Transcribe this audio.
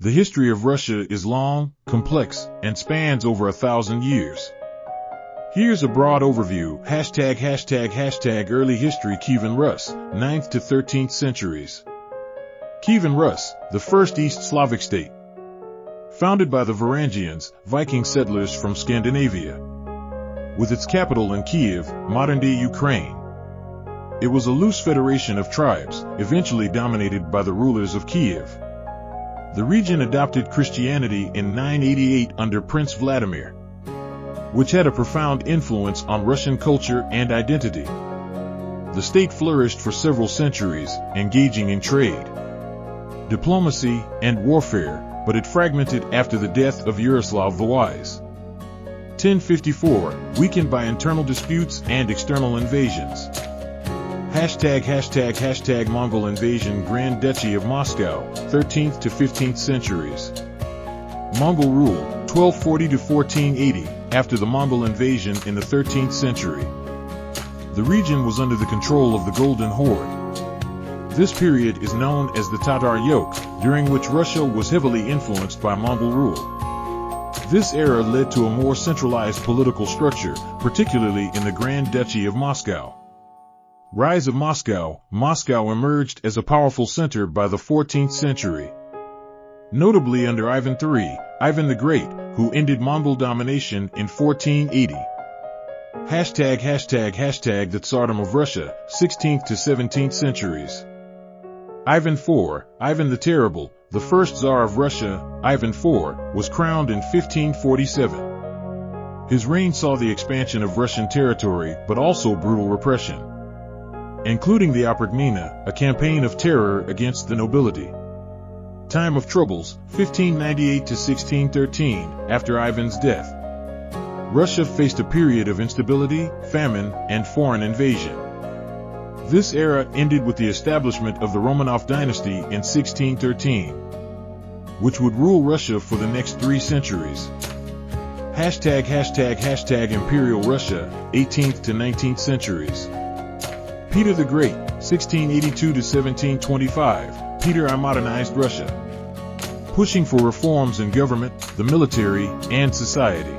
The history of Russia is long, complex, and spans over 1,000 years. Here's a broad overview. Early history. Kievan Rus, 9th to 13th centuries. Kievan Rus, the first East Slavic state. Founded by the Varangians, Viking settlers from Scandinavia. With its capital in Kiev, modern-day Ukraine. It was a loose federation of tribes, eventually dominated by the rulers of Kiev. The region adopted Christianity in 988 under Prince Vladimir, which had a profound influence on Russian culture and identity. The state flourished for several centuries, engaging in trade, diplomacy, and warfare, but it fragmented after the death of Yaroslav the Wise. 1054, weakened by internal disputes and external invasions. Mongol invasion. Grand Duchy of Moscow, 13th to 15th centuries. Mongol rule, 1240 to 1480, after the Mongol invasion in the 13th century. The region was under the control of the Golden Horde. This period is known as the Tatar yoke, during which Russia was heavily influenced by Mongol rule. This era led to a more centralized political structure, particularly in the Grand Duchy of Moscow. Rise of Moscow. Moscow emerged as a powerful center by the 14th century. Notably under Ivan III, Ivan the Great, who ended Mongol domination in 1480. The Tsardom of Russia, 16th to 17th centuries. Ivan IV, Ivan the Terrible, the first Tsar of Russia, Ivan IV, was crowned in 1547. His reign saw the expansion of Russian territory, but also brutal repression, including the Oprechmina, a campaign of terror against the nobility. Time of troubles, 1598 to 1613, after Ivan's death. Russia faced a period of instability, famine, and foreign invasion. This era ended with the establishment of the Romanov dynasty in 1613, which would rule Russia for the next 3 centuries. Imperial Russia, 18th to 19th centuries. Peter the Great, 1682 to 1725, Peter I modernized Russia, pushing for reforms in government, the military, and society.